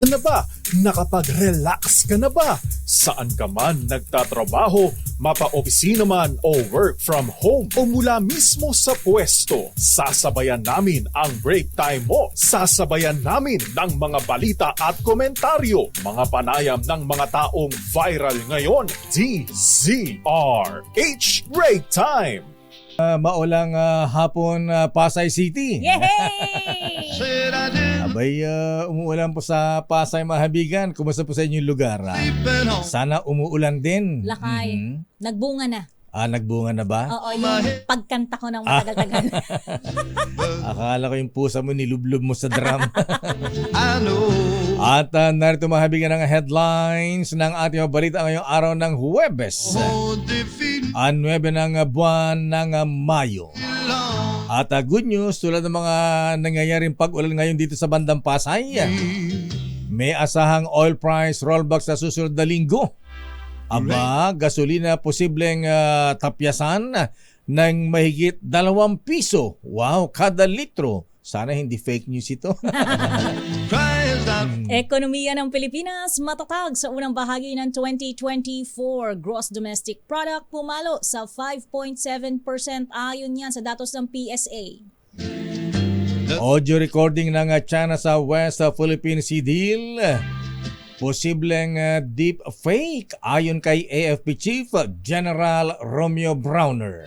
Na ba? Nakapag-relax ka na ba? Saan ka man nagtatrabaho, mapa-opisina man o work from home o mula mismo sa pwesto, sasabayan namin ang break time mo. Sasabayan namin ng mga balita at komentaryo, mga panayam ng mga taong viral ngayon. DZRH Break Time! Maulang hapon, Pasay City. Yay! Abay, umuulan po sa Pasay, mahabigan. Kumusta po sa inyong lugar? Sana umuulan din. Lakay, nagbunga na. Nagbunga na ba? Oo, yung pagkanta ko ng matagal-tagal. Akala ko yung pusa mo nilublob mo sa drum. At narito mahabigan ng headlines ng ating mga balita ngayong araw ng Huwebes. 9 ng buwan ng Mayo. At good news, tulad ng mga nangyayaring pag-ulan ngayon dito sa bandang Pasay, may asahang oil price rollback sa susunod na linggo. Aba, gasolina posibleng tapyasan ng mahigit 2 piso. Wow, kada litro. Sana hindi fake news ito. Ekonomiya ng Pilipinas matatag sa unang bahagi ng 2024. Gross Domestic Product pumalo sa 5.7% ayon yan sa datos ng PSA. Audio recording ng China sa West Philippine Sea Deal. Posibleng deep fake ayon kay AFP Chief General Romeo Browner.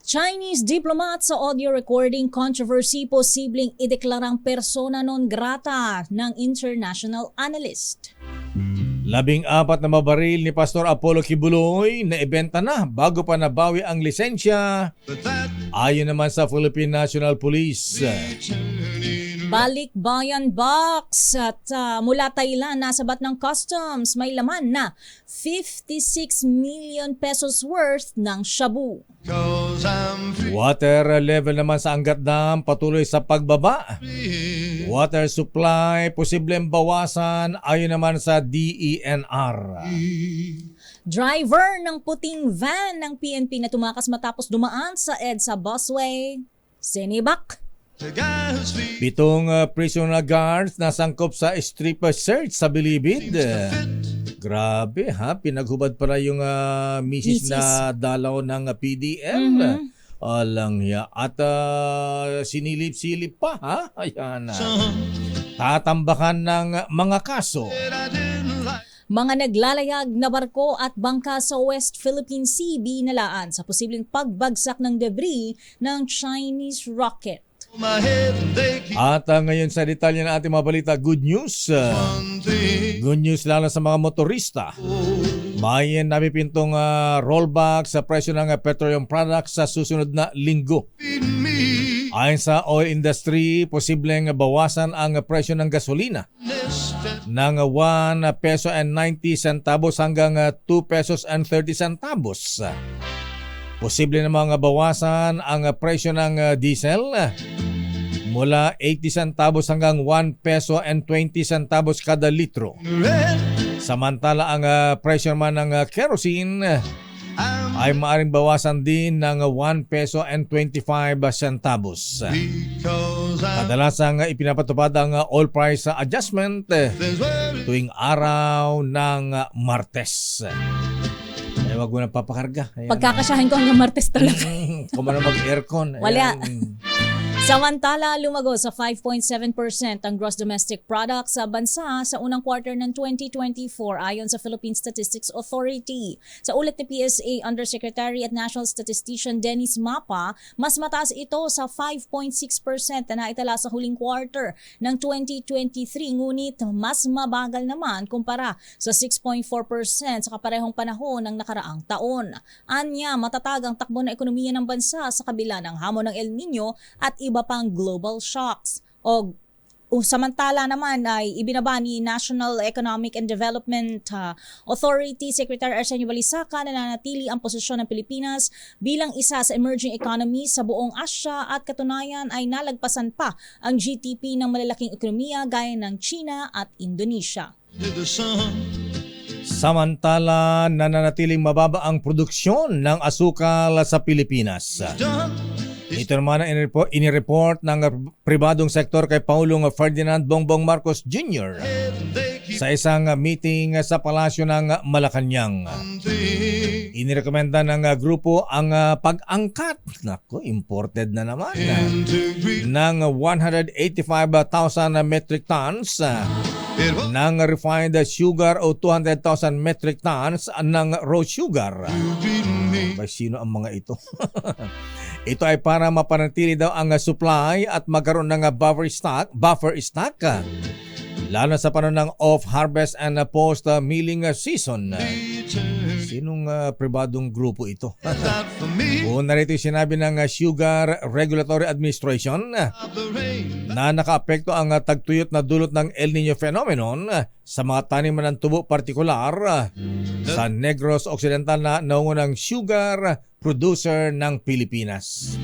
Chinese diplomat sa audio recording controversy posibleng ideklarang persona non grata ng international analyst. 14 na mabaril ni Pastor Apollo Kibuloy na ibenta na bago pa nabawi ang lisensya. Ayon naman sa Philippine National Police. Balikbayan box at mula Thailand nasabat ng customs may laman na 56 million pesos worth ng shabu. Water level naman sa Angat Dam patuloy sa pagbaba. Water supply posibleng bawasan ayon naman sa DENR. Driver ng puting van ng PNP na tumakas matapos dumaan sa EDSA busway, sinibak. 7 prisoner guards nasangkop sa strip search sa Bilibid. Grabe ha, pinaghubad pala yung misis na dalaw ng PDL. Alang ya. At sinilip-silip pa ha. Ayan na. Tatambakan ng mga kaso. Mga naglalayag na barko at bangka sa West Philippine Sea binalaan sa posibleng pagbagsak ng debris ng Chinese rocket. At ngayon sa detalye ng ating mga balita, good news. Good news lalo sa mga motorista. May napipintong rollback sa presyo ng petroleum products sa susunod na linggo. Ayon sa oil industry, posibleng bawasan ang presyo ng gasolina ng 1 peso and 90 centavos hanggang 2 pesos and 30 centavos. Posible namang bawasan ang presyo ng diesel mula 80 centavos hanggang 1 peso and 20 centavos kada litro. Samantala ang presyo naman ng kerosene ay maaaring bawasan din ng 1 peso and 25 centavos. Kadalasang ipinapatupad ang oil price adjustment tuwing araw ng Martes. Ay, wag mo na papakarga. Ayan. Pagkakasyahin ko hanggang Martes talaga. Kung man mag-aircon. Wala. Samantala, lumago sa 5.7% ang gross domestic product sa bansa sa unang quarter ng 2024 ayon sa Philippine Statistics Authority. Sa ulat ni PSA Undersecretary at National Statistician Dennis Mapa, mas mataas ito sa 5.6% na naitala sa huling quarter ng 2023, ngunit mas mabagal naman kumpara sa 6.4% sa kaparehong panahon ng nakaraang taon. Anya, matatag ang takbo ng ekonomiya ng bansa sa kabila ng hamon ng El Nino at iba pang global shocks. O samantala naman ay ibinaba ni National Economic and Development Authority Secretary Arsenio Balisaca na nanatili ang posisyon ng Pilipinas bilang isa sa emerging economies sa buong Asya at katunayan ay nalagpasan pa ang GDP ng malalaking ekonomiya gaya ng China at Indonesia. Samantala, nananatiling mababa ang produksyon ng asukal sa Pilipinas. Ito naman ang inireport ng pribadong sektor kay Pangulong Ferdinand Bongbong Marcos Jr. sa isang meeting sa Palasyo ng Malacanang. Inirekomenda ng grupo ang pag-angkat, nako, imported na naman, ng 185,000 metric tons ng refined sugar o 200,000 metric tons ng raw sugar. Ba, sino ang mga ito? Ito ay para mapanatili daw ang supply at magkaroon ng buffer stock, lalo sa panahon ng off-harvest and post-milling season. Sinong pribadong grupo ito? Una rito sinabi ng Sugar Regulatory Administration na nakaapekto ang tagtuyot na dulot ng El Nino phenomenon sa mga taniman ng tubo partikular sa Negros Occidental na naungunang sugar producer ng Pilipinas.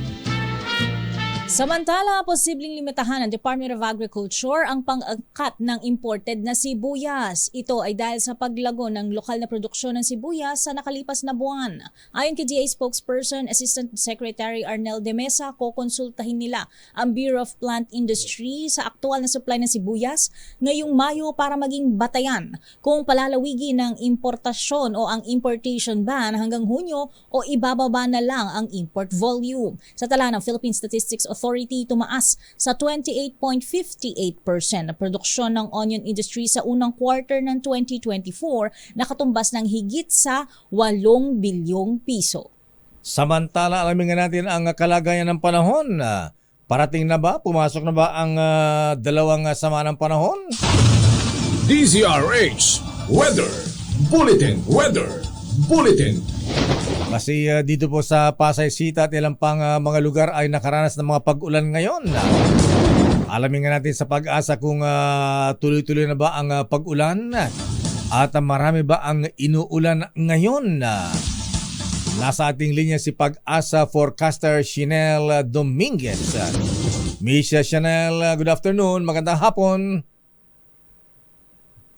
Samantala, posibleng limitahan ng Department of Agriculture ang pang-angkat ng imported na sibuyas. Ito ay dahil sa paglago ng lokal na produksyon ng sibuyas sa nakalipas na buwan. Ayon kay DA spokesperson, Assistant Secretary Arnel de Mesa, kukonsultahin nila ang Bureau of Plant Industry sa aktual na supply ng sibuyas ngayong Mayo para maging batayan kung palalawigin ng importasyon o ang importation ban hanggang Hunyo o ibababa na lang ang import volume. Sa tala ng Philippine Statistics Authority, tumaas sa 28.58% na produksyon ng onion industry sa unang quarter ng 2024, nakatumbas ng higit sa 8 bilyong piso. Samantala, alamin nga natin ang kalagayan ng panahon. Parating na ba? Pumasok na ba ang dalawang sama ng panahon? DZRH Weather Bulletin. Kasi dito po sa Pasay City at ilang pang mga lugar ay nakaranas ng mga pag-ulan ngayon. Alamin nga natin sa Pag-asa kung tuloy-tuloy na ba ang pag-ulan at marami ba ang inuulan ngayon. Nasa ating linya si Pag-asa forecaster Chanel Dominguez. Miss Chanel, good afternoon. Magandang hapon.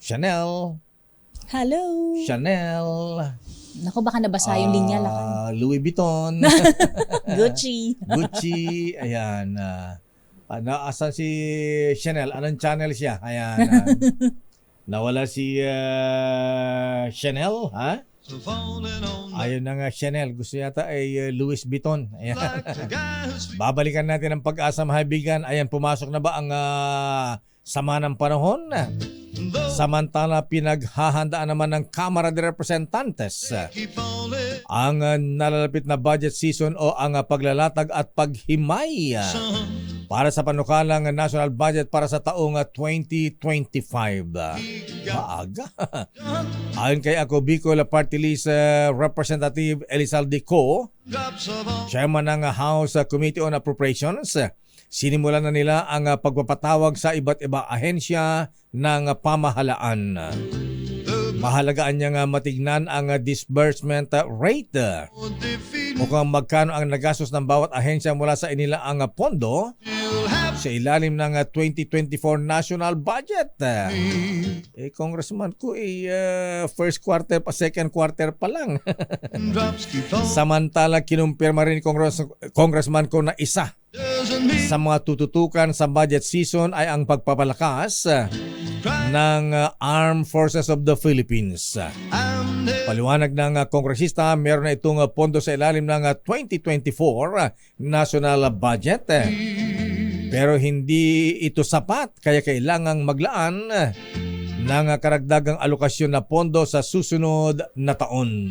Chanel. Hello! Chanel. Naku, baka nabasa yung linya lang. Louis Vuitton. Gucci. Ayan. Naasan si Chanel? Anong channel siya? Ayan. Nawala si Chanel, ha? Ayun na nga, Chanel. Gusto yata ay Louis Vuitton. Ayan. Babalikan natin ang Pag-asa, mahibigan. Ayan, pumasok na ba ang sama ng panahon? Samantala, pinaghahandaan naman ng Kamara de Representantes ang nalalapit na budget season o ang paglalatag at paghimay para sa panukalang national budget para sa taong 2025. Maaga. Ayon kay ako, Bicol Party List Representative Elizalde Co, Chairman ng House Committee on Appropriations, sinimulan na nila ang pagpapatawag sa iba't ibang ahensya ng pamahalaan. Mahalagaan niyang matignan ang disbursement rate o kung magkano ang nagastos ng bawat ahensya mula sa inilaang pondo sa ilalim ng 2024 national budget. Congressman ko, first quarter pa, second quarter pa lang. Samantala, kinumpirma rin Congressman ko na isa sa mga tututukan sa budget season ay ang pagpapalakas ng Armed Forces of the Philippines. Paliwanag ng kongresista, meron na itong pondo sa ilalim ng 2024 national budget. Pero hindi ito sapat, kaya kailangang maglaan ng karagdagang alokasyon na pondo sa susunod na taon.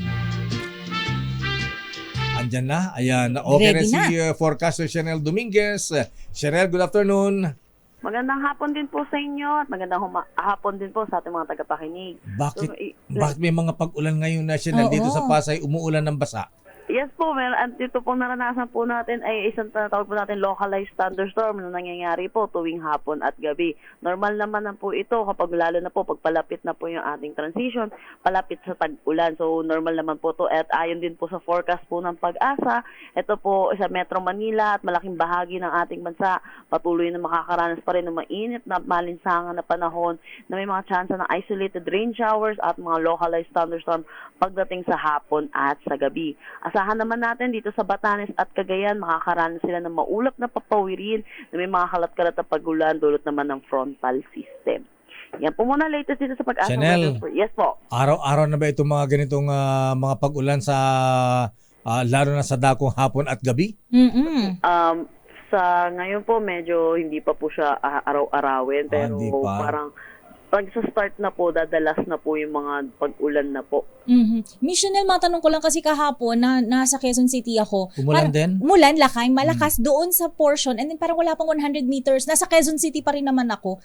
Andyan na. Ayan. Okay na si forecaster Chanel Dominguez. Chanel, good afternoon. Magandang hapon din po sa inyo at magandang hapon din po sa ating mga tagapakinig. Bakit may mga pag-ulan ngayon na Chanel dito sa Pasay, umuulan ng basa? Yes po, at dito pong naranasan po natin ay isang tawag po natin localized thunderstorm na nangyayari po tuwing hapon at gabi. Normal naman na po ito kapag lalo na po pagpalapit na po yung ating transition, palapit sa tag-ulan. So normal naman po to at ayon din po sa forecast po ng Pag-asa, ito po sa Metro Manila at malaking bahagi ng ating bansa patuloy na makakaranas pa rin ng mainit na malinsangan na panahon na may mga chance ng isolated rain showers at mga localized thunderstorm pagdating sa hapon at sa gabi. Asahan naman natin dito sa Batanes at Cagayan, makakaranas sila ng maulap na papawirin na may mga kalat-kalat na pagulan dulot naman ng frontal system. Yan po muna latest dito sa Pag-asa Chanel. Weather. Yes po. Araw-araw na ba itong mga ganitong mga pag-ulan sa lalo na sa dakong hapon at gabi? Mm-mm. Sa ngayon po, medyo hindi pa po siya araw-arawin, pero Hindi pa. parang pag sa start na po, dadalas na po yung mga pag-ulan na po. Mhm. Missionel, matanong ko lang kasi kahapon na nasa Quezon City ako. Umulan Parang- din? Umulan, lakay, malakas doon sa portion and then parang wala pang 100 meters. Nasa Quezon City pa rin naman ako.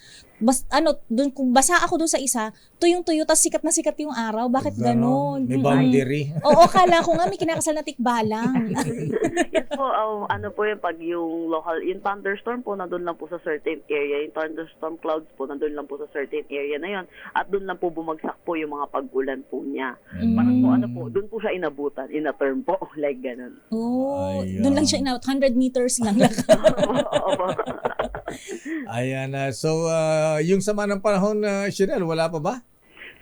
Doon, kung basa ako doon sa isa, tuyong-tuyo, tas sikat na sikat yung araw. Bakit ganon? May Mm-mm. boundary. Oo, kala ko nga may kinakasal na tikbalang. Yes po, ano po yung pag yung local, yung thunderstorm po, nandun lang po sa certain area. Yung thunderstorm clouds po, nandun lang po sa certain area na yon. At doon lang po bumagsak po yung mga pag-ulan po niya. Parang po, ano po, doon po siya inabutan, in a term po, like ganun. Oh, Ayan. doon lang siya inabot. 100 meters lang. Opo. Ayan. So, yung sama ng panahon, Chanel, wala pa ba?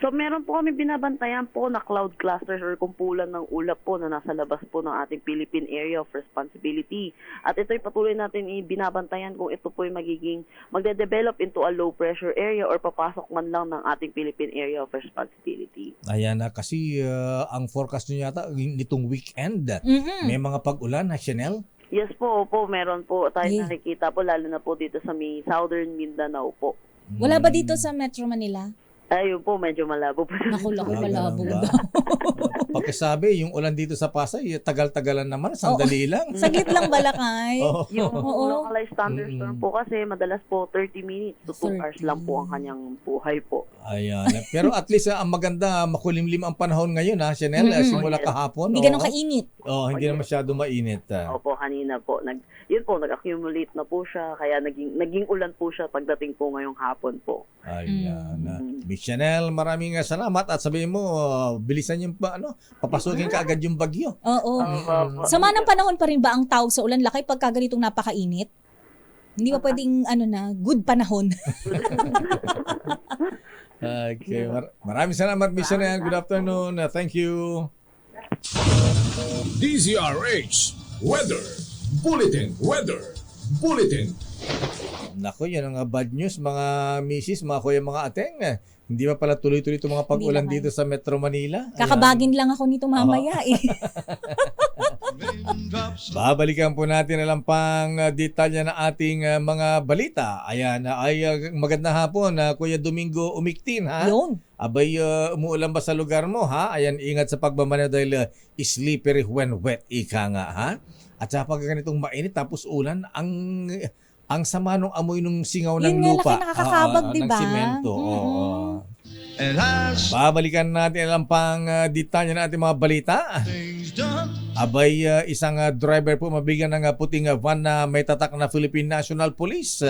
So meron po kami binabantayan po na cloud clusters or kumpulan ng ulap po na nasa labas po ng ating Philippine Area of Responsibility. At ito'y patuloy natin binabantayan kung ito po'y magde-develop into a low pressure area or papasok man lang ng ating Philippine Area of Responsibility. Ayan na, kasi ang forecast nyo yata nitong weekend, Mm-mm. may mga pag-ulan, Chanel? Yes po, opo, meron po tayo Yeah. nakikita po, lalo na po dito sa may Southern Mindanao po. Wala ba dito sa Metro Manila? Ayun po, medyo malabo po. Naku, malabo ganun ba? daw. Pagkasabi, yung ulan dito sa Pasay, tagal-tagalan naman, sandali lang. Saglit lang balakay. Oo. Yung Oo. localized thunderstorm po kasi madalas po 30 minutes to 2 hours lang po ang kanyang buhay po. Ayan. Pero at least ang maganda, makulimlim ang panahon ngayon, Chanel, simula kahapon. Hindi ganun Oo. kainit. Hindi na masyado mainit. Opo, kanina po. Nag-accumulate na po siya, kaya naging ulan po siya pagdating po ngayong hapon po. Ayan. Miss Chanel, maraming salamat at sabihin mo, bilisan yung papasukin ka agad yung bagyo. Oo. Opo. Sama ng panahon pa rin ba ang tawag sa ulan lakay pagka ganitong napakainit? Hindi ba pwedeng good panahon? Okay. Maraming salamat, Miss Chanel. Good afternoon. Thank you. DZRH Weather Bulletin. Nako, yan ang bad news, mga misis, mga kuya, mga ateng. Hindi ba pala tuloy-tuloy itong mga pag-ulan Hindi dito sa Metro Manila? Ayan. Kakabagin lang ako nito mamaya eh. Babalikan po natin na lang pang detalya na ating mga balita. Ayan, magandang hapon, Kuya Domingo Umiktin, ha? Yun. Abay, umuulan ba sa lugar mo, ha? Ayan, ingat sa pagmamaneho dahil slippery when wet, ika nga, ha? At sa pag ganitong mainit, tapos ulan, ang sama nung amoy nung singaw ng Yun nga, lupa. laki nakakakabag, di ba? Ng simento. Mm-mm. Oo. Babalikan natin ang pang detalye na ating mga balita. Abay, isang driver po mabigyan ng puting van na may tatak na Philippine National Police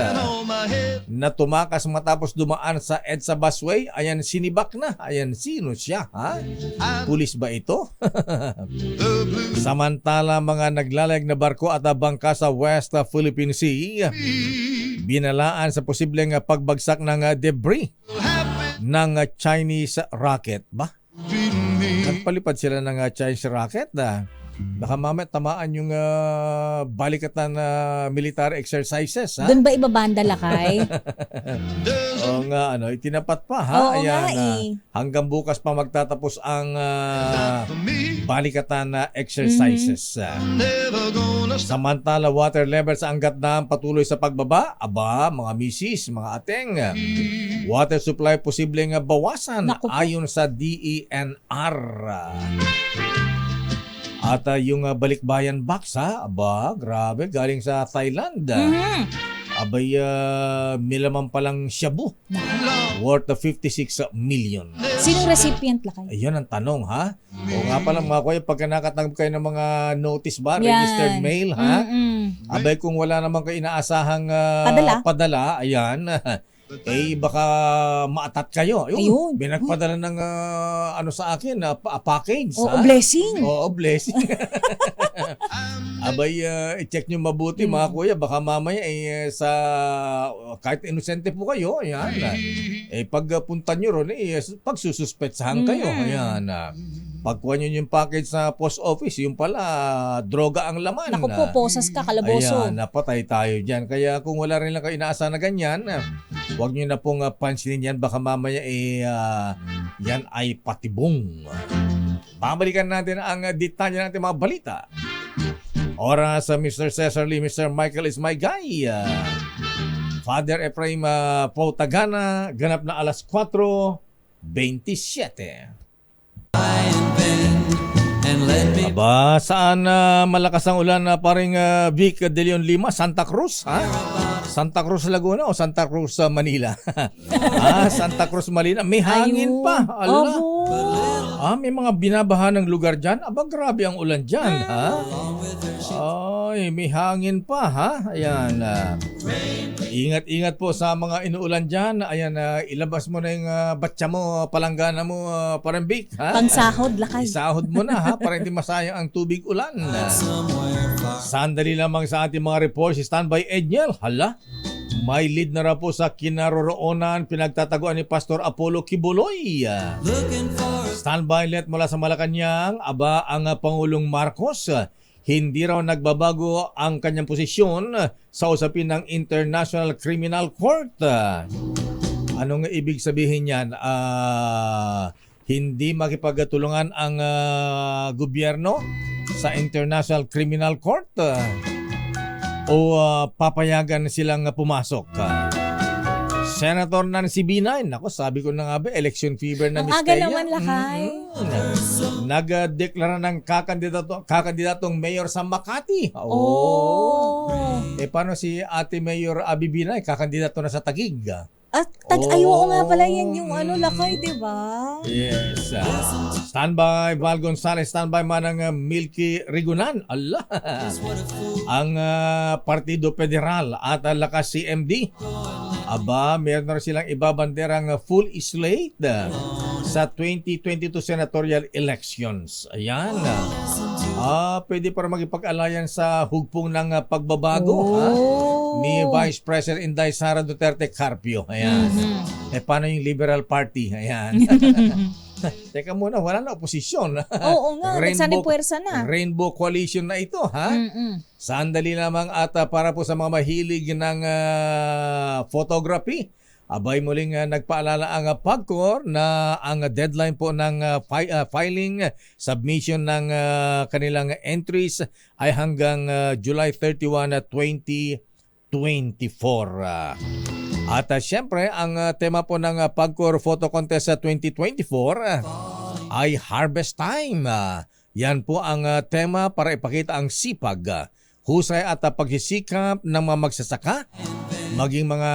na tumakas matapos dumaan sa EDSA busway. Ayan, sinibak na. Ayan, sino siya? Ha? Pulis ba ito? Samantala, mga naglalayag na barko at bangka sa West Philippine Sea binalaan sa posibleng pagbagsak ng debris ng Chinese rocket. Ba? Nagpalipad sila ng Chinese rocket na baka mamaya tamaan yung balikatan na military exercises, ha? Doon ba ibabanda lakay? Oo nga, itinapat pa, ha? Oo Ayan, nga eh. hanggang bukas pa magtatapos ang balikatan na exercises. Samantala, water levels sa Angat Dam patuloy sa pagbaba. Aba, mga misis, mga ateng, water supply posibleng bawasan Naku po. ayon sa DENR. At yung balikbayan box, ha? Aba, grabe, galing sa Thailand. Abay, milaman palang shabu. Worth of 56 million. Sinong recipient lakay? Ayun ang tanong, ha? O nga pala mga kuya, pagka nakatanggap kayo ng mga notice ba, Yan. registered mail, ha? Mm-mm. Abay, kung wala naman kayo inaasahang padala, ayan, baka maatat kayo. Ayun. Binagpadala ng sa akin, package, Oo, ha? blessing. Oo, blessing. Abay, i-check nyo mabuti mga kuya. Baka mamaya sa kahit inosente po kayo, ayan. Pagpunta nyo ron, pagsususpetsahan kayo. Ayan. Pagkuha nyo yung package sa post office, yung pala, droga ang laman. Naku po, posas ka, kalaboso. Ayan, napatay tayo dyan. Kaya kung wala rin lang kayo inaasa na ganyan, huwag nyo na pong pansinin yan. Baka mamaya yan ay patibong. Babalikan natin ang detalye natin mga balita. Oras sa Mr. Cesar Lee, Mr. Michael is my guy. Father Ephraim Pautagana, ganap na alas 4:27. Aba, saan malakas ang ulan na paring Vic de Leon Lima, Santa Cruz, ha? Santa Cruz Laguna o Santa Cruz Manila? Santa Cruz Manila, may hangin pa. Ala. May mga binabaha ng lugar dyan. Aba, grabe ang ulan dyan, ha? Ay, may hangin pa, ha? Ayan. Ingat-ingat po sa mga inuulan dyan. Ayan, ilabas mo na yung batya mo, palanggana mo, parang Vic, ha? Pangsahod, lakay. Isahod mo na, ha? Para hindi masayang ang tubig ulan. Sandali lamang sa ating mga report, si Standby Edniel. Hala, may lead na raw po sa kinaroroonan pinagtataguan ni Pastor Apollo Kibuloy. Standby let mula sa Malacanang. Aba, ang Pangulong Marcos, hindi raw nagbabago ang kanyang posisyon sa usapin ng International Criminal Court. Anong ibig sabihin yan? Hindi makipagtulungan ang gobyerno sa International Criminal Court o papayagan silang pumasok. Senator Nancy Binay, nako sabi ko na nga ba, election fever na Ang Miss aga Teya. naman, lakay. Nagdeklara ng kakandidatong mayor sa Makati. Oh. Paano si Ate Mayor Abby Binay, kakandidato na sa Taguig? At ay, oo nga pala yan yung lakay, di ba? Yes. Standby, Val Gonzales, standby man ng Milky Rigunan. Allah. Ang Partido Federal at lakas CMD. Aba, meron na silang ibabanderang full slate sa 2022 senatorial elections. Ayan. Pwede para magipag-alayan sa hugpong ng pagbabago ni Vice President Inday Sara Duterte Carpio. Ayan. Paano yung Liberal Party? Ayan. Teka muna, wala na oposisyon. Oo nga, nagsanipwersa na. Rainbow Coalition na ito, ha? Sandali lamang at para po sa mga mahilig ng photography, abay muling nagpaalala ang PAGCOR na ang deadline po ng filing, submission ng kanilang entries ay hanggang July 31, 2024. At syempre, ang tema po ng PAGCOR Photo Contest sa 2024 ay Harvest Time. Yan po ang tema para ipakita ang sipag, husay at pagsisikap ng mga magsasaka, maging mga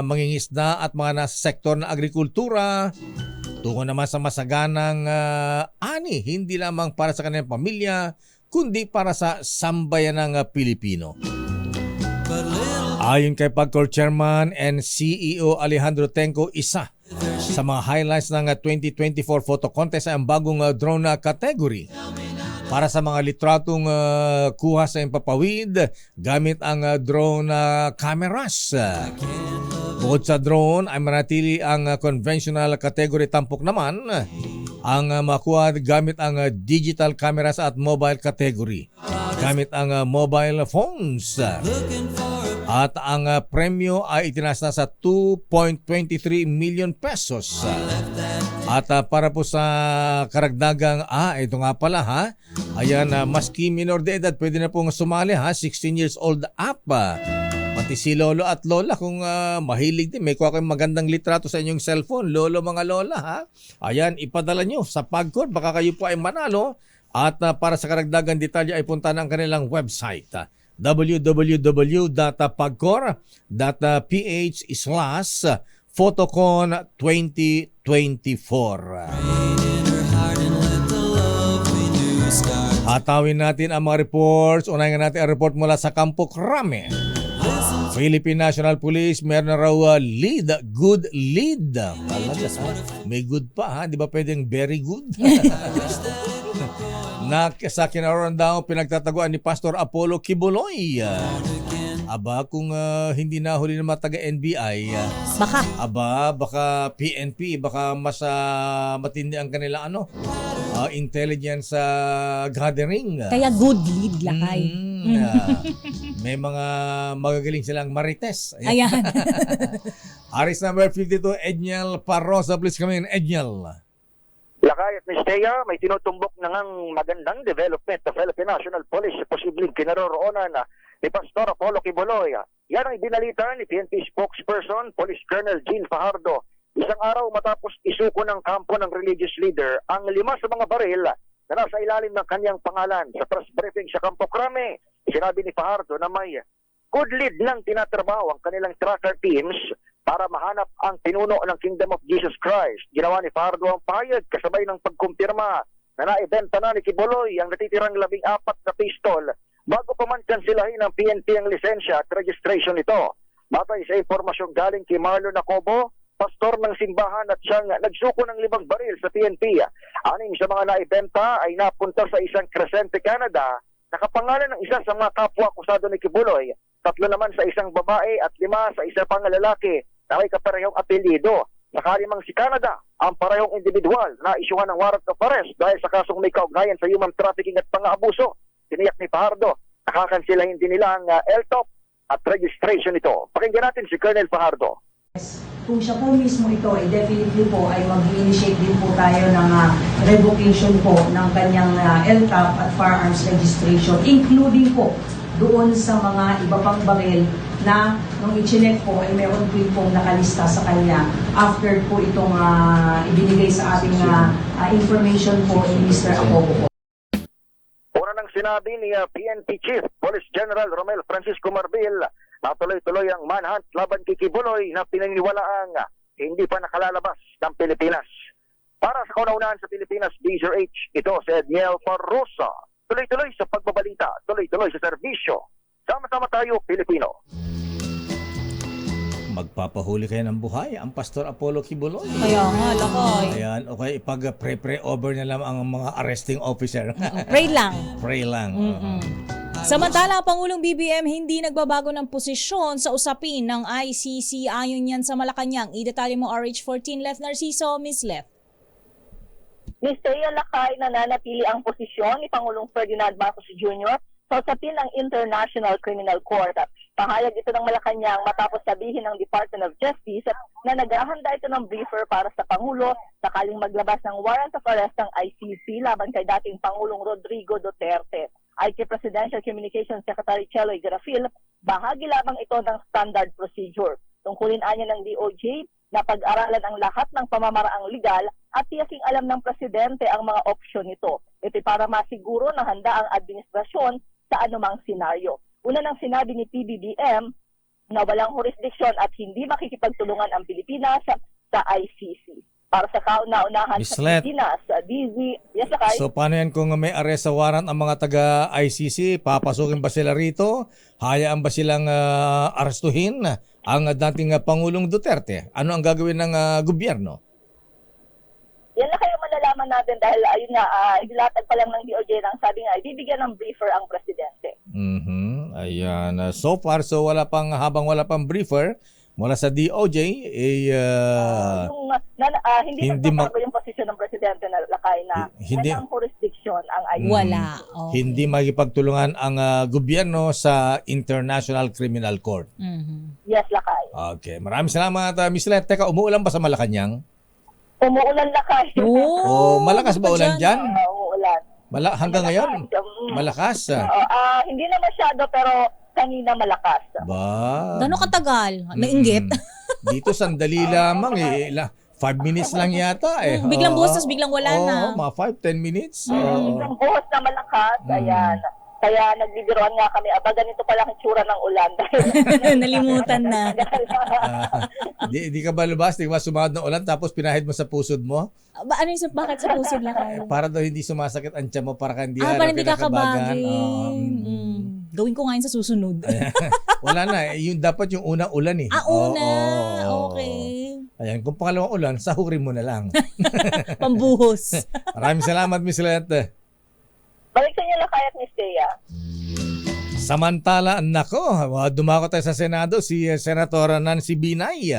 mangingisda at mga nasa sektor ng agrikultura, tungo naman sa masaganang ani, hindi lamang para sa kanilang pamilya, kundi para sa sambayan ng Pilipino. Ayon kay PAGCOR Chairman and CEO Alejandro Tenco, isa sa mga highlights ng 2024 photo contest ay ang bagong drone category para sa mga litratong kuha sa impapawid gamit ang drone cameras. Bukod sa drone ay manatili ang conventional category, tampok naman ang makuha gamit ang digital cameras at mobile category gamit ang mobile phones. At ang premyo ay itinaas na sa 2.23 million pesos. At para po sa karagdagang, ito nga pala ha, ayan, maski minor de edad, pwede na pong sumali ha, 16 years old up. Pati si lolo at lola kung mahilig din, may kuha kayong magandang litrato sa inyong cellphone, lolo mga lola ha. Ayan, ipadala nyo sa PAGCOR, baka kayo po ay manalo. At para sa karagdagang detalye ay punta ng kanilang website, www.pagcor.ph/photocon 2024. Hatawin natin ang mga reports. Unahin natin ang report mula sa Campo Crame. Philippine National Police, meron na raw lead, good lead. Talaga, may good pa ha, di ba pwedeng very good? Na sa kinaroroonan daw pinagtataguan ni Pastor Apollo Kibuloy. Aba, kung hindi nahuli ng mga taga-NBI, Baka. baka PNP, baka mas matindi ang kanila intelligence gathering. Kaya good lead, Lakay. May mga magagaling silang marites. Ayan. Aris number 52, Edniel Parrosa. Please come in, Edniel. Lakay at Ms. Thea, may tinutumbok na ngang magandang development sa Philippine National Police sa posibleng kinaroroonan ni Pastor Apollo Quiboloy. Yan ang ibinalita ni PNP spokesperson, Police Colonel Jean Fajardo. Isang araw matapos isuko ng kampo ng religious leader ang 5 sa mga baril na nasa ilalim ng kanyang pangalan. Sa press briefing sa Campo Crame, sinabi ni Fajardo na may good lead lang tinatrabaho ang kanilang tracker teams para mahanap ang pinuno ng Kingdom of Jesus Christ. Ginawa ni Fajardo ang pahayag kasabay ng pagkumpirma na naibenta na ni Quiboloy ang natitirang 14 na pistol bago pa man kansilahin ng PNP ang lisensya at registration nito. Batay sa impormasyong galing kay Marlon Acobo, pastor ng simbahan at siyang nagsuko ng 5 baril sa PNP. 6 sa mga naibenta ay napunta sa isang Crescente, Canada, nakapangalan ng isa sa mga kapwa-akusado ni Quiboloy, 3 naman sa isang babae at 5 sa isa pang lalaki na may kaparehong apelyido. Sakali mang si Canada, ang parehong individual na isyuhan ng warrant of arrest dahil sa kasong may kaugnayan sa human trafficking at pang-aabuso. Tiniyak ni Fajardo, nakakansilahin din nila ang LTOP at registration nito. Pakinggan natin si Colonel Fajardo. Kung siya po mismo ito, definitely po ay mag-initiate din po tayo ng revocation po ng kanyang LTOP at firearms registration, including po doon sa mga iba pang baril na nung i-check po ay meron po pong nakalista sa kanya after po itong ibinigay sa ating information po ni Mr. Acobo po. Una nang sinabi ni PNP Chief Police General Romel Francisco Marbil na tuloy-tuloy ang manhunt laban kay Quiboloy na pinaniniwalaang hindi pa nakalalabas ng Pilipinas. Para sa kauna-unahan sa Pilipinas, DZRH, ito si Edniel Parrosa. Tuloy-tuloy sa pagbabalita, tuloy-tuloy sa serbisyo. Sama-sama tayo, Pilipino. Magpapahuli kayo ng buhay ang Pastor Apollo Quiboloy. Kaya nga, Lakay. Ayan, okay, pag-pre over na lang ang mga arresting officer. Pray lang. Pray lang. Samantala, Pangulong BBM hindi nagbabago ng posisyon sa usapin ng ICC ayon yan sa Malacanang. Idetalye mo RH14 Left Narciso, Miss Left. Ms. Thea Lakay, nananatili ang posisyon ni Pangulong Ferdinand Marcos Jr. sa usapin ng International Criminal Court. Pahayag ito ng Malacanang matapos sabihin ng Department of Justice na naghahanda ito ng briefer para sa Pangulo sakaling maglabas ng warrant of arrest ng ICC laban kay dating Pangulong Rodrigo Duterte. Ay kay Presidential Communications Secretary Cheloy Garafil, bahagi lamang ito ng standard procedure. Tungkulin anya ng DOJ na pag-aralan ang lahat ng pamamaraang legal at tiyaking alam ng Presidente ang mga opsyon nito. Ito para masiguro na handa ang administrasyon sa anumang senaryo. Una nang sinabi ni PBBM na walang jurisdiksyon at hindi makikipagtulungan ang Pilipinas sa ICC. Para sa kauna-unahan Miss sa Let. Pilipinas, DZ, yes, Lakay? So paano yan kung may arrest sa warrant ang mga taga-ICC? Papasukin ba sila rito? Hayaan ba silang arestuhin ang dating Pangulong Duterte? Ano ang gagawin ng gobyerno? Yan na kayo malalaman natin dahil ayun nga, ilatag pa lang ng DOJ nang sabi nga, ibibigyan ng briefer ang Presidente. Ayan. So far, habang wala pang briefer mula sa DOJ, Hindi magbabago yung posisyon ng Presidente na Lakay na walang jurisdiction ang ICC. Wala. Okay. hindi makipagtulungan ang gobyerno sa International Criminal Court. Yes, Lakay. Okay. Maraming salamat, Miss Let. Teka, umuulan ba sa Malacanang? Umuulan, Lakay. Malakas ba ulan dyan? Umuulan. Hanggang ngayon? Malakas? Hindi na masyado pero kanina malakas. Ba? Gano'ng katagal? Nainggit? Dito sandali lamang 5 minutes lang yata Biglang buhos, tas biglang wala na. Mga 5-10 minutes. Isang buhos na malakas, ayan. Kaya nagbibiroan nga kami, ganito pala ang itsura ng ulan. Nalimutan na. Di ka ba lumabas? Di ka ba sumahod ng ulan tapos pinahid mo sa pusod mo? Bakit sa pusod lang kayo? Para daw hindi sumasakit ang tiyan mo para hindi para hindi kakabagin. Gawin ko ngayon sa susunod. Wala na. Dapat yung unang ulan eh. Una. Okay. Ayan, kung pangalawang ulan, sahurin mo na lang. Pambuhos. Maraming salamat, Miss Let. Balik sa inyo, Lakay at Miss Thea. Samantala, nako, dumako tayo sa Senado, si Senator Nancy Binay.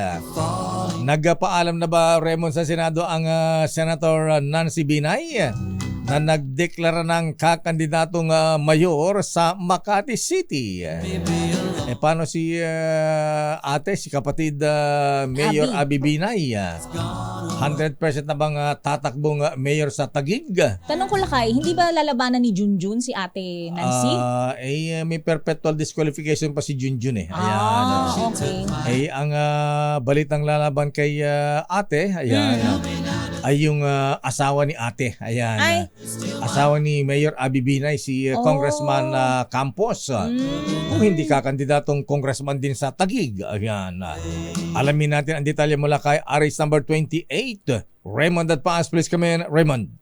Nagpaalam na ba, Raymond, sa Senado ang Senator Nancy Binay na nagdeklara ng kakandidatong mayor sa Makati City? Paano si ate, si kapatid Mayor Abby Binay? 100% na bang tatakbong mayor sa Taguig? Tanong ko lakay, hindi ba lalabanan ni Junjun si Ate Nancy? May perpetual disqualification pa si Junjun eh. Okay. Ang balitang lalaban kay ate, ay yung asawa ni ate. Ay. Asawa ni Mayor Abby Binay, si Congressman Campos. Kung hindi kakandidatong congressman din sa Taguig. Alamin natin ang detalye mula kay RS number 28. Raymond at Paas, please come in. Raymond.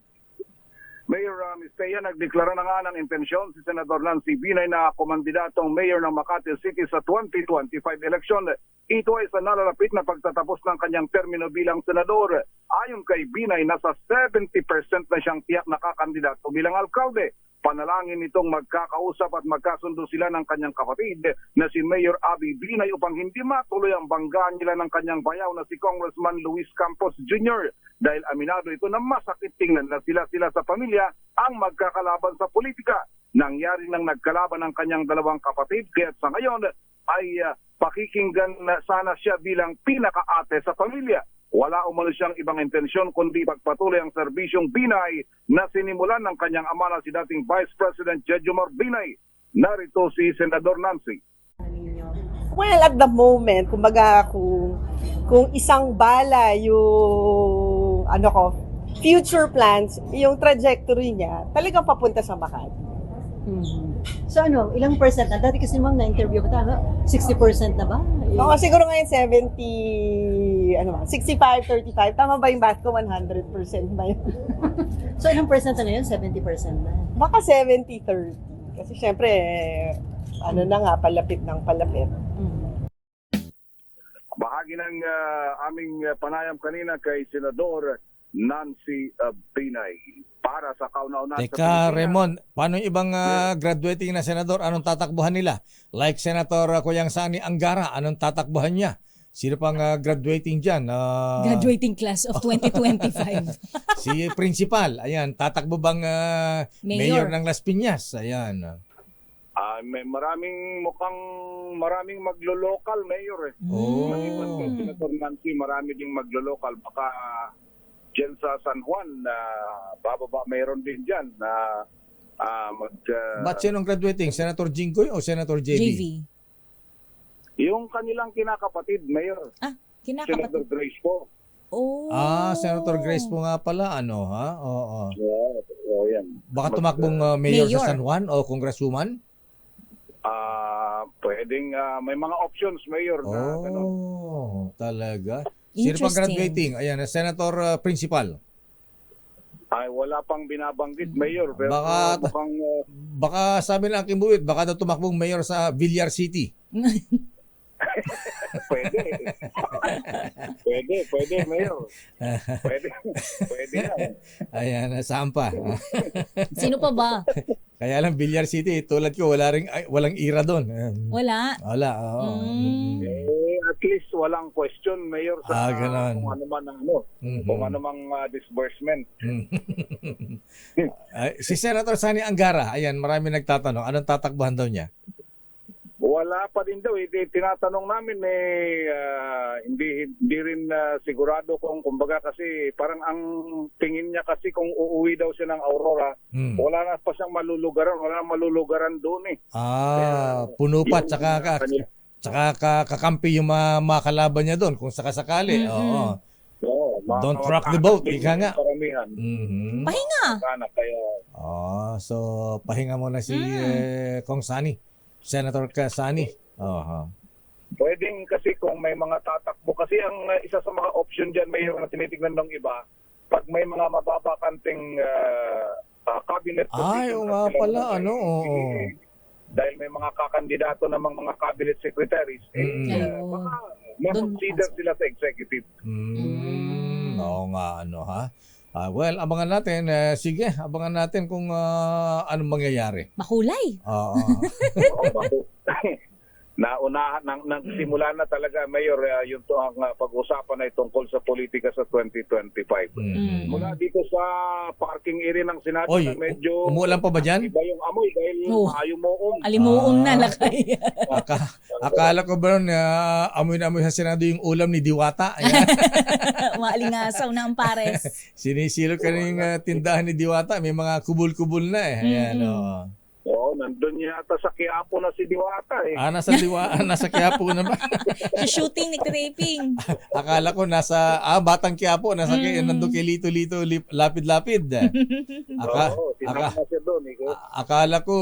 Mayor Mistea, nagdeklara na nga ng intensyon si Senator Nancy Binay na kumandidatong mayor ng Makati City sa 2025 election. Ito ay sa nalalapit na pagtatapos ng kanyang termino bilang senador. Ayon kay Binay, nasa 70% na siyang tiyak na kakandidato bilang alkalde. Panalangin nitong magkakausap at magkasundo sila ng kanyang kapatid na si Mayor Abby Binay upang hindi matuloy ang banggaan nila ng kanyang bayaw na si Congressman Luis Campos Jr. Dahil aminado ito na masakit tingnan na sila sa pamilya ang magkakalaban sa politika. Nangyari nang nagkalaban ang kanyang dalawang kapatid kaya sa ngayon ay pakikinggan sana siya bilang pinakaate sa pamilya. Wala umano siyang ibang intensyon kundi pagpatuloy ang serbisyong Binay na sinimulan ng kanyang ama na si dating Vice President Jejomar Binay. Narito si Senador Nancy. Well, at the moment, kumbaga kung isang bala yung future plans, yung trajectory niya, talagang papunta sa Makati. So ilang percent na? Dati kasi ma'am na-interview ko tayo, 60% na ba? Oo, siguro ngayon 65-35. Tama ba yung math ko? 100% ba yun? So ilang percent na ngayon? 70% na? Baka 70-30. Kasi syempre, palapit ng palapit. Bahagi ng aming panayam kanina kay Senador Nancy Binay. Para sa kauna-unahan sa Teka, Pilipinas. Raymond, paano yung ibang graduating na senador? Anong tatakbuhan nila? Like Senator Kuyang Sani Angara, anong tatakbuhan niya? Sino pang graduating dyan? Graduating class of 2025. Si Principal, ayan. Tatakbo bang mayor ng Las Piñas? Ayan. Maraming maglo-local mayor eh. Maliban kay Senator Nancy, marami ding maglo-local. Baka dyan sa San Juan, bababa mayroon din dyan na Ba't sinong graduating? Senator Jinggoy o Senator JV? Yung kanilang kinakapatid, Mayor. Kinakapatid. Senator Grace po. Senator Grace po nga pala, Oo. Yan. Baka tumakbong mayor sa San Juan o congresswoman? Pwedeng may mga options, Mayor. Na ganun. Talaga? Sino pang graduating? Ayan, Senator Principal. Ay, wala pang binabanggit, Mayor. Pero Baka sabi ng aking buwit, baka daw tumakbong mayor sa Villar City. Pwede, Mayor. Pwede yan. Ayan, saan pa? Sino pa ba? Kaya lang Villar City, tulad ko, walang ira doon. Wala. Oo. At least walang question, Mayor, sa kung ano man ang kung ano mang disbursement. Si Senator Sani Angara, ayan, marami nagtatanong, anong tatakbuhan daw niya? Wala pa din daw. Tinatanong namin hindi rin sigurado kumbaga kasi parang ang tingin niya kasi kung uuwi daw siya ng Aurora, wala na pa siyang malulugaran doon eh. Puno pa, tsaka kakampi yung makalaban niya doon kung sakasakali. Oo. Don't rock the boat, ika nga. Pahinga. So pahinga muna si Kong Sani. Senator Sani. Pwedeng kasi kung may mga tatakbo kasi ang isa sa mga option dyan Mayor na tinitignan ng iba, pag may mga mababakanting cabinet position. Oo nga pala, dahil may mga kakandidato namang mga cabinet secretaries, baka ma-consider sila sa executive. Oo nga, Well, abangan natin. Sige, abangan natin kung anong mangyayari. Makulay. Oo. Naunahan nagsimula na talaga, Mayor, yung ang pag-usapan ay tungkol sa politika sa 2025. Mula dito sa parking area ng Senado Oy, na medyo umuulan pa ba dyan? iba yung amoy dahil ayumuong. Alimuong na lakay. Akala ko ba amoy na amoy sa Senado yung ulam ni Diwata? Ayan. Maalingasaw na ang pares. Sinisilo ka ng tindahan ni Diwata. May mga kubul-kubul na eh. Ayan, Oo, nandun yata sa Quiapo na si Diwata eh. Nasa Quiapo na ba? Shooting, nagtaping. Akala ko nasa Batang Quiapo, nandun kay Lito-Lito, lapid-lapid. Oo, sinama siya doon. Akala ko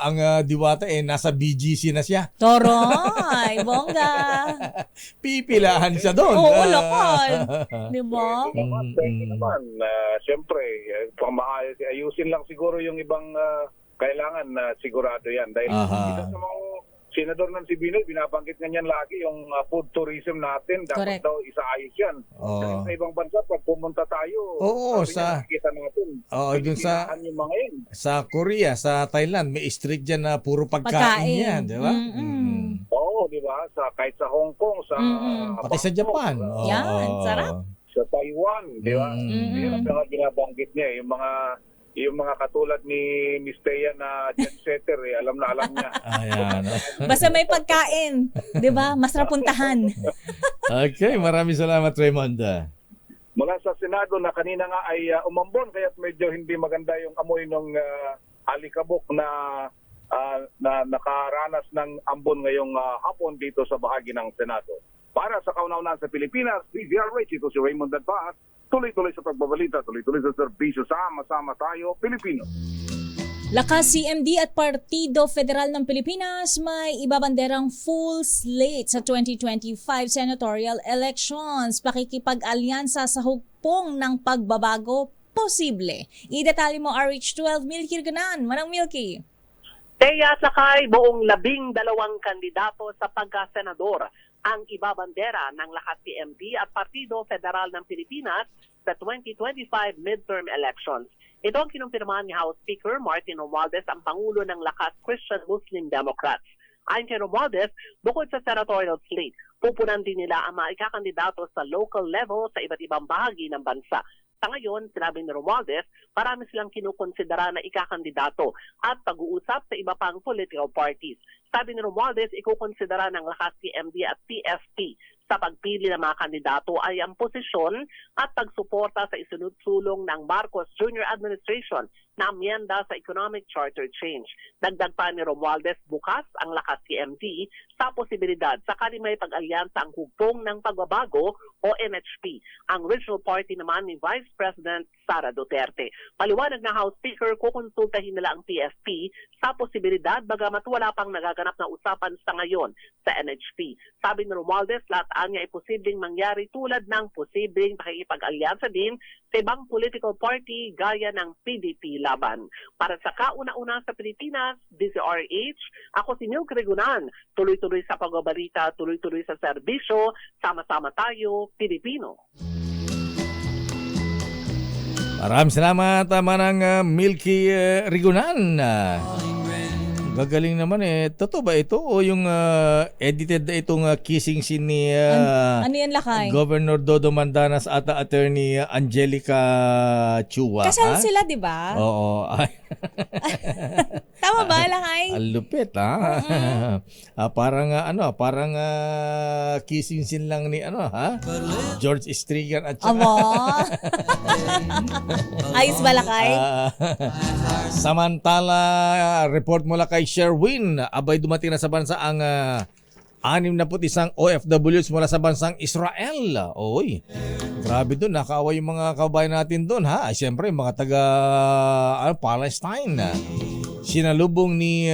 ang Diwata nasa BGC na siya. Toroy, bongga. Pipilahan siya doon. Oo, lokal. Di ba? Naman, siyempre, ayusin lang siguro yung ibang kailangan na sigurado yan. Dahil isa sa mga senador ng Sibinoy, binabanggit nga niyan lagi yung food tourism natin. Dapat daw isaayos yan. Dahil sa ibang bansa, pag pumunta tayo, nakikita natin. Dun yung mga yun. Sa Korea, sa Thailand, may street dyan na puro pagkain yan. Di ba? Oo, di ba? Kahit sa Hong Kong, sa pati sa Japan. Yan, sarap. Sa Taiwan, di ba? Yan ang binabanggit niya. Yung mga katulad ni Miss Thea na jet setter, alam na alam niya. Ayan. Basta may pagkain, 'di ba? Masarap puntahan. Okay, maraming salamat, Raymond. Mula sa Senado na kanina nga ay umambon, kaya medyo hindi maganda yung amoy ng alikabok na nakaranas ng ambon ngayong hapon dito sa bahagi ng Senado. Para sa kauna-unahan sa Pilipinas, DZRH, ito si Raymond Dadpaas. Tuloy-tuloy sa pagbabalita, tuloy-tuloy sa serbisyo, sama-sama tayo, Pilipino. Lakas CMD at Partido Federal ng Pilipinas may ibabanderang full slate sa 2025 senatorial elections. Pakikipag-alyansa sa hugpong ng pagbabago posible. Idetalye mo RH12, Milky Riganan. Manang Milky. Thea Sakay, buong 12 kandidato sa pagka-senador ang ibabandera ng Lakas CMD at Partido Federal ng Pilipinas sa 2025 midterm elections. Ito ang kinumpirmahan ni House Speaker Martin Romualdez, ang Pangulo ng Lakas Christian Muslim Democrats. Ayon kay Romualdez, bukod sa senatorial slate, pupunan din nila ang mga ikakandidato sa local level sa iba't ibang bahagi ng bansa. Sa ngayon, sinabi ni Romualdez, marami silang kinukonsidera na ikakandidato at pag-uusap sa iba pang political parties. Sabi ni Romualdez, ikukonsidera ng Lakas CMD at PFP sa pagpili ng mga kandidato ay ang posisyon at pagsuporta sa isunod-sulong ng Marcos Jr. Administration na amyenda sa Economic Charter Change. Dagdag pa ni Romualdez, bukas ang Lakas CMD sa posibilidad sakali may pag-alyansa ang hugpong ng pagbabago o NHP, ang regional party naman ni Vice President Sara Duterte. Paliwanag na House Speaker, kukonsultahin nila ang PFP sa posibilidad bagamat wala pang nagaganap na usapan sa ngayon sa NHP. Sabi ni Romualdez, lahat niya ay posibleng mangyari tulad ng posibleng pakikipag-alyansa din sa ibang political party gaya ng PDP laban. Para sa kauna-una sa Pilipinas, DZRH, ako si Milky Riganan. Tuloy-tuloy sa pagbabalita, tuloy-tuloy sa serbisyo, sama-sama tayo, Pilipino. Maraming salamat, Manang Milky Riganan. Gagaling naman Totoo ba ito o yung edited na itong kissing scene ni ano yan, Lakay? Governor Dodo Mandanas at Attorney Angelica Chua? Kasal sila, di ba? Oo. Tama ba, Lakay? Ang lupit, parang parang kissing scene lang ni George Strigan at Ayos ba, Lakay? Samantala, report mula kay Sherwin, abay dumating na sa bansa ang 61 OFWs mula sa bansang Israel. Oy, grabe doon, nakaawa yung mga kababayan natin doon Siyempre, mga taga Palestine. Sinalubong ni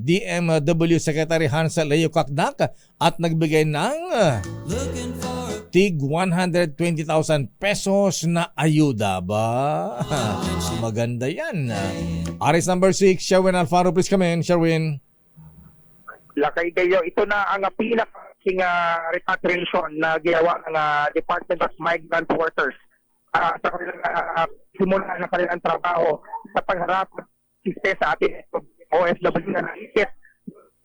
DMW Secretary Hansel Leo Kakdak at nagbigay ng tig 120,000 pesos na ayuda ba? Maganda yan. Aris number 6, Sherwin Alfaro, please come in. Sherwin. Lakay kayo, ito na ang pinaka repatriation na ginawa ng Department of Migrant Workers sa kanilang simula ng kanilang trabaho sa pagharap sa ating OFW na naikit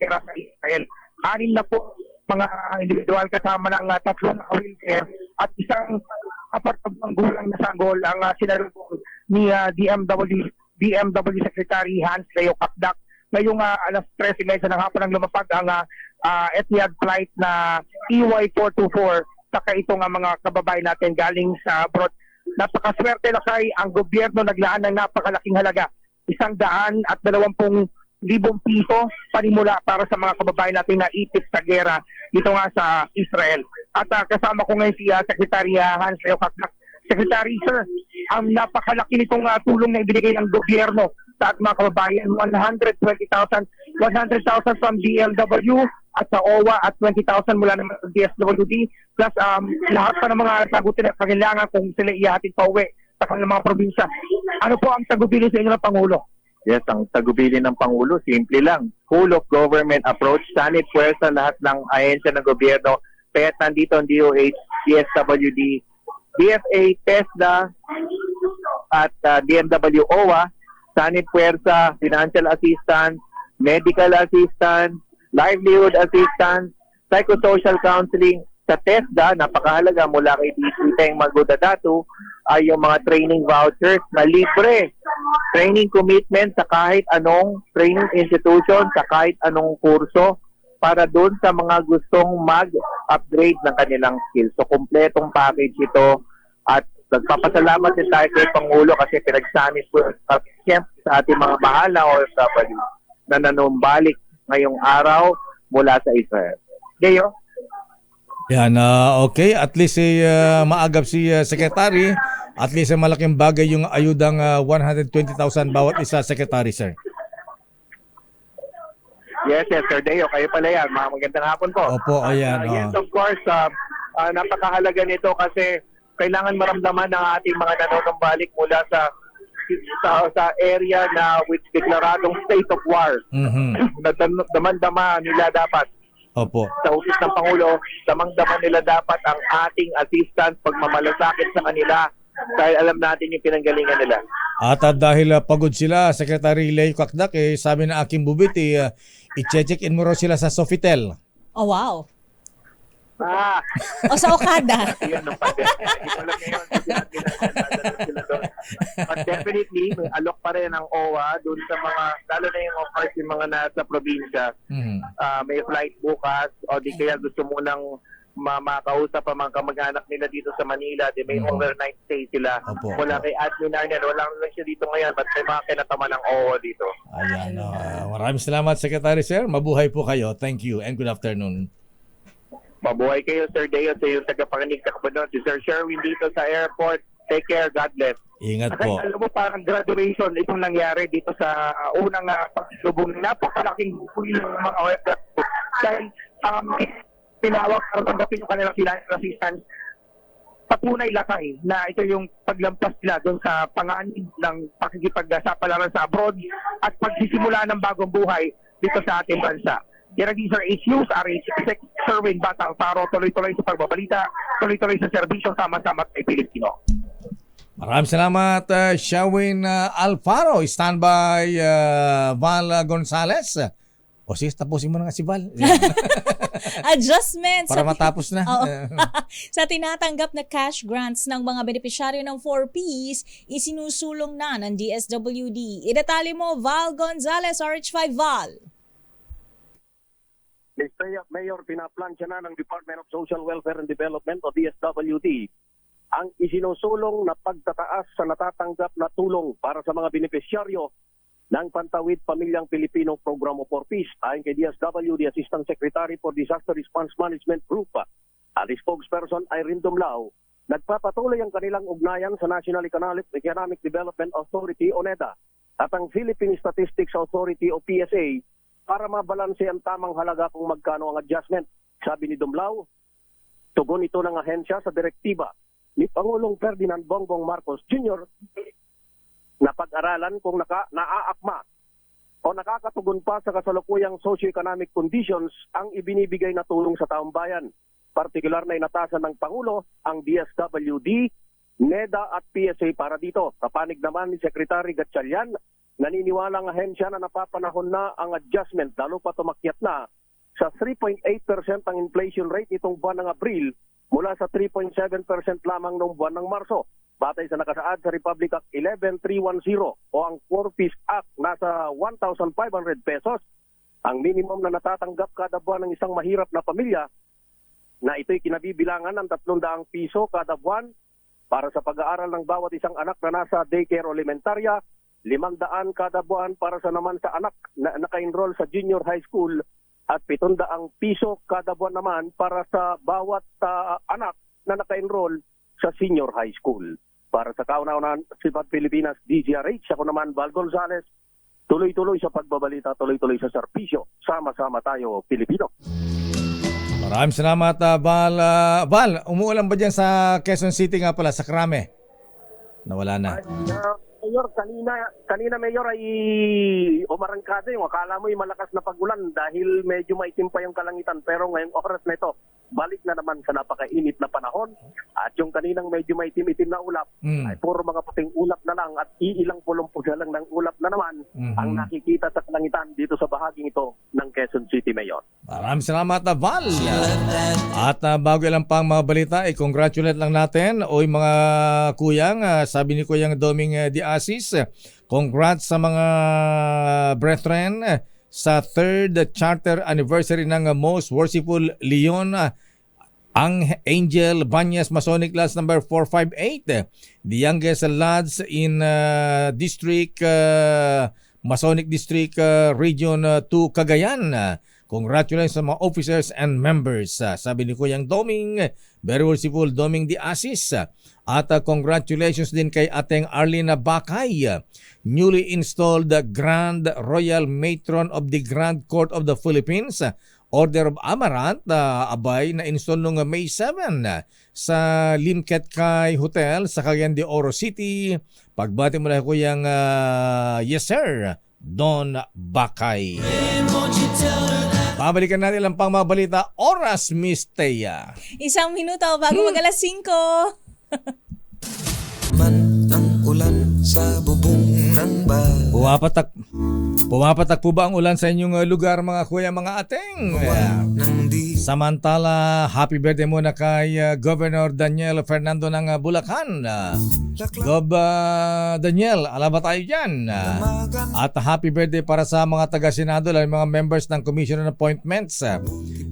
sa Israel. 6 na po mga individual kasama ng 3 na wheelchair at isang 4 gulang na sanggol ang sinalubong ni DMW Secretary Hans Leo Kakdak. Ngayong alas 13:30 ng hapon ang lumapag ang Etihad flight na EY424 saka itong mga kababayan natin galing sa abroad. Napakaswerte na ang gobyerno naglaan ng napakalaking halaga, 120,000 piso panimula para sa mga kababayan natin na itip sa gera dito nga sa Israel. At kasama ko ngayon si Secretary Hans Leo Kakdak. Secretary, sir, ang napakalaki nitong tulong na ibinigay ng gobyerno sa ating mga kababayan, 100,000 from DLW at sa OWA at 20,000 mula naman sa DSWD plus lahat pa ng mga sagutin at kailangan kung sila ihahatid pa uwi sa kanilang mga probinsya. Ano po ang tagubilin sa inyo ng Pangulo? Yes, ang tagubilin ng Pangulo, simple lang. Full of government approach, sanit puwersa lahat ng ahensya ng gobyerno. Kaya nandito ang DOH, DSWD, DFA, TESDA, at DMW OWA, sanit puwersa, financial assistance, medical assistance, livelihood assistance, psychosocial counseling. Sa TESDA, napakahalaga mula kay Teng Magudadatu ay yung mga training vouchers na libre. Training commitment sa kahit anong training institution, sa kahit anong kurso para doon sa mga gustong mag-upgrade ng kanilang skills. So, kompletong package ito at nagpapasalamat din tayo kay Pangulo kasi pinagsanit po siyempre sa ating mga mahal na OFW na nanumbalik ngayong araw mula sa Israel. Gayo? Yan, okay. At least maagap si Secretary. At least malaking bagay yung ayudang 120,000 bawat isa, Secretary, sir. Yes, Sir Deo. Kayo pala yan. Magandang hapon po. Opo, ayan. Yes, of course. Napakahalaga nito kasi kailangan maramdaman ng ating mga nanunumbalik mula sa area na with deklaradong state of war. Daman-dama nila dapat. Opo. Sa office ng Pangulo, damang-daman nila dapat ang ating assistance, pagmamalasakit sa kanila dahil alam natin yung pinanggalingan nila. At dahil pagod sila, Secretary Leo Kakdak, sabi na aking bubit, i-check in mo raw sila sa Sofitel. Oh, wow. O sa Okada. But definitely, may alok pa rin ang OWA doon sa mga, lalo na yung offers yung mga nasa probinsya. May flight bukas o di kaya gusto mo nang makausap ang mga kamag-anak nila dito sa Manila. Di may overnight stay sila. Wala kay Admin Arnel. Wala lang siya dito ngayon but may mga kinatama ng OWA dito. Ayan. Maraming salamat, Secretary, sir. Mabuhay po kayo. Thank you and good afternoon. Mabuhay kayo, Sir Deo, sa yung tagapanginig takbo si Sir Sherwin dito sa airport. Take care. God bless. Ingat po. Alam mo, parang graduation itong nangyari dito sa unang pagsulubong. Napakalaking huli ng mga OFW. Dahil pinawag para tanggapin yung kanilang financial assistance. Patunay lakay na ito yung paglampas nila doon sa panganib ng pakikipagsapalaran sa abroad at pagsisimula ng bagong buhay dito sa ating bansa. Yan ang Sir H. News, RH Sherwin Batang Faro, tuloy-tuloy sa pagbabalita, tuloy-tuloy sa serbisyo, sama-sama kay Pilipino. Maraming salamat, Sherwin Alfaro. Standby, Val Gonzales. O sige, tapusin mo na nga si Val. Adjustments. Para matapos na. Sa tinatanggap na cash grants ng mga benepisyaryo ng 4Ps, isinusulong na ng DSWD. Idetali mo, Val Gonzales, RH5 Val. Mr. Mayor, pinaplansya na ng Department of Social Welfare and Development o DSWD ang isinusulong na pagtataas sa natatanggap na tulong para sa mga benepisyaryo ng Pantawid Pamilyang Pilipino Program o 4Ps. Ayon kay DSWD Assistant Secretary for Disaster Response Management Group at spokesperson Irene Dumlao, nagpapatuloy ang kanilang ugnayan sa National Economic Development Authority o NEDA at ang Philippine Statistics Authority o PSA para mabalanse ang tamang halaga kung magkano ang adjustment. Sabi ni Dumlao, tugon ito ng ahensya sa direktiba ni Pangulong Ferdinand Bongbong Marcos Jr. na pag-aralan kung naaakma o nakakatugon pa sa kasalukuyang socio-economic conditions ang ibinibigay na tulong sa taong bayan. Partikular na inatasan ng Pangulo ang DSWD NEDA at PSA para dito. Sa panig naman ni Secretary Gatchalian, naniniwala ang ahensya na napapanahon na ang adjustment, lalo pa tumakyat na sa 3.8% ang inflation rate itong buwan ng Abril mula sa 3.7% lamang noong buwan ng Marso. Batay sa nakasaad sa Republic Act 11310 o ang 4-Piece Act, nasa 1,500 pesos ang minimum na natatanggap kada buwan ng isang mahirap na pamilya, na ito'y kinabibilangan ng 300 piso kada buwan para sa pag-aaral ng bawat isang anak na nasa daycare o elementarya, 500 kada buwan para sa naman sa anak na naka-enroll sa junior high school, at 700 piso kada buwan naman para sa bawat anak na naka-enroll sa senior high school. Para sa kauna-unahan Sibat Pilipinas, DZRH, ako naman Val Gonzales, tuloy-tuloy sa pagbabalita, tuloy-tuloy sa serbisyo. Sama-sama tayo, Pilipino. Maraming salamat, Val. Val, umuulan ba dyan sa Quezon City nga pala, sa Krame? Nawala na. Mayor, kanina Mayor ay umarangkada yung akala mo yung malakas na pagulan dahil medyo maitim pa yung kalangitan, pero ngayong oras na ito, balik na naman sa napakainit na panahon, at yung kaninang medyo maitim-itim na ulap ay puro mga puting ulap na lang, at iilang pulong-pulong lang ng ulap na naman ang nakikita sa kalangitan dito sa bahaging ito ng Quezon City, Mayor. Maraming salamat, Val. At bago lang pang mga balita, congratulate lang natin o yung mga kuyang, sabi ni Kuyang Doming Diasis, congrats sa mga brethren sa 3rd charter anniversary ng Most Worshipful Leon ang Angel Banyas Masonic Lodge number 458, the youngest lodge in district Masonic District Region 2 Cagayan. Congratulations sa mga officers and members. Sabi ni Kuyang Doming, very worshipful Doming Diasis. At congratulations din kay ating Arlene Bakay, newly installed Grand Royal Matron of the Grand Court of the Philippines, Order of Amaranth, abay na install noong May 7 sa Limketkay Hotel sa Cagayan de Oro City. Pagbati mo na Kuyang yes sir, Don Bakay. Babalikan natin lang pang mga balita. Oras, Miss Thea. 1 minuto bago mag-alas 5. Ang ulan sa bubong ng bahay. Pumapatak po ba ang ulan sa inyong lugar, mga kuya, mga ateng? Samantala, happy birthday muna kay Governor Daniel Fernando ng Bulacan. Daniel, alam ba tayo dyan? At happy birthday para sa mga taga-senado, mga members ng Commission on Appointments.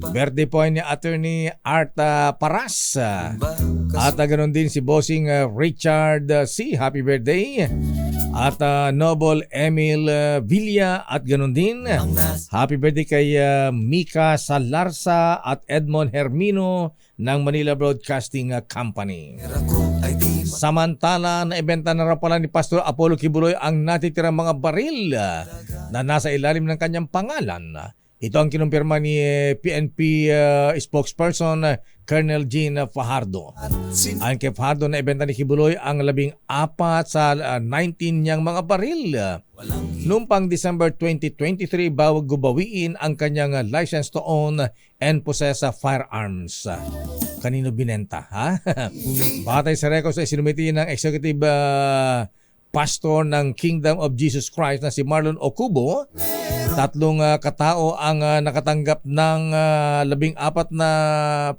Birthday po ni Attorney Art Paras. At ganoon din si Bossing Richard C. Happy birthday. At Noble Emil Villa, at ganoon din happy birthday kay Mika Salarsa at Edmond Hermino ng Manila Broadcasting Company. Samantala, naibenta na rin pala ni Pastor Apollo Kibuloy ang natitirang mga baril na nasa ilalim ng kanyang pangalan. Ito ang kinumpirma ni PNP spokesperson Colonel Jean Fajardo. Ayon kay Fajardo, naibenta ni Kibuloy ang 14 sa 19 niyang mga baril. Noong pang December 2023, bago gubawiin ang kanyang license to own and possess firearms. Kanino binenta, ha? Batay sa records ay sinumiti ng executive pastor ng Kingdom of Jesus Christ na si Marlon Okubo. 3 katao ang nakatanggap ng 14 na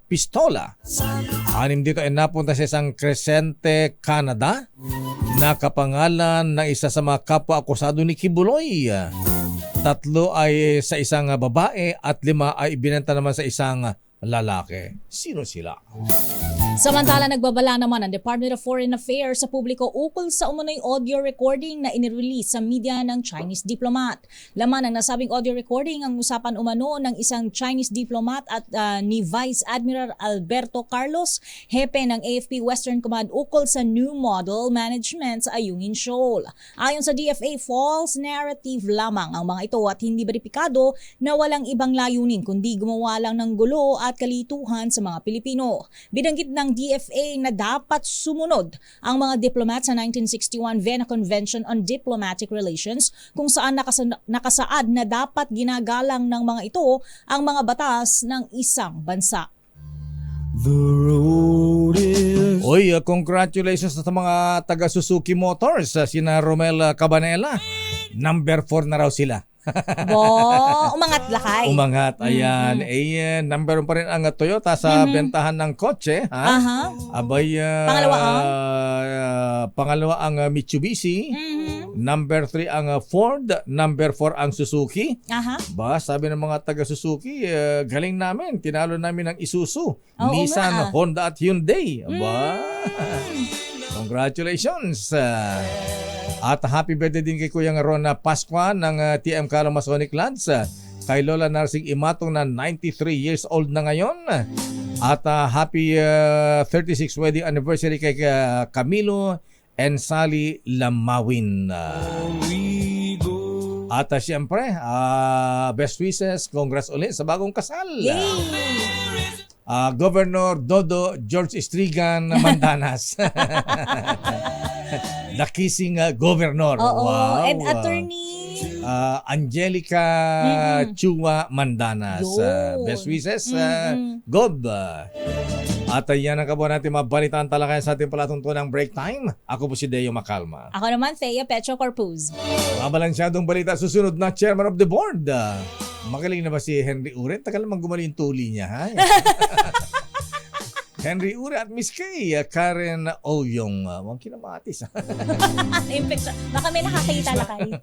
pistola. 6 dito ay napunta sa isang Crescente, Canada, na kapangalan ng isa sa mga kapwa-akusado ni Kibuloy. 3 ay sa isang babae at 5 ay ibinenta naman sa isang lalaki. Sino sila? Samantala, nagbabala naman ang Department of Foreign Affairs sa publiko ukol sa umunoy audio recording na inirelease sa media ng Chinese diplomat. Laman ng nasabing audio recording ang usapan umano ng isang Chinese diplomat at ni Vice Admiral Alberto Carlos, hepe ng AFP Western Command ukol sa new model management sa Ayungin Shoal. Ayon sa DFA, false narrative lamang ang mga ito at hindi beripikado na walang ibang layunin kundi gumawa lang ng gulo at kalituhan sa mga Pilipino. Binanggit ng DFA na dapat sumunod ang mga diplomat sa 1961 Vienna Convention on Diplomatic Relations kung saan nakasaad na dapat ginagalang ng mga ito ang mga batas ng isang bansa. The road is Uy, congratulations sa mga taga Suzuki Motors, sina Romel Cabanela. Number 4 na raw sila. Umangat lakay. Umangat, ayan. Number 1 pa rin ang Toyota sa bentahan ng kotse. Ha? Abay, pangalawa ang Mitsubishi. Number 3 ang Ford. Number 4 ang Suzuki. Ba, sabi ng mga taga Suzuki, galing namin. Tinalo namin ang Isuzu, Nissan, Honda at Hyundai. Ba, congratulations. At happy birthday din kay Kuya Rona Pascua ng TM Masonic Lads. Kay Lola Narsing Imatong na 93 years old na ngayon. At happy 36th wedding anniversary kay Camilo and Sally Lamawin. At siyempre, best wishes, congrats ulit sa bagong kasal. Governor Dodo George Estrigan Mandanas. The kissing governor. Wow. And attorney Angelica Chua Mandanas. Best wishes, Gob. At yan ang kabuhan natin mabalitaan talakayan sa ating palatuntunang break time. Ako po si Deo Macalma. Ako naman, Thea Petro Corpuz. Mabalansyadong balita susunod na Chairman of the Board. Magaling na ba si Henry Ure? Tagal naman gumaling yung tuli niya, ha? Henry Ure at Miss Kay, Karen Oyong. Huwag kinamatis. Baka may nakakita lakay.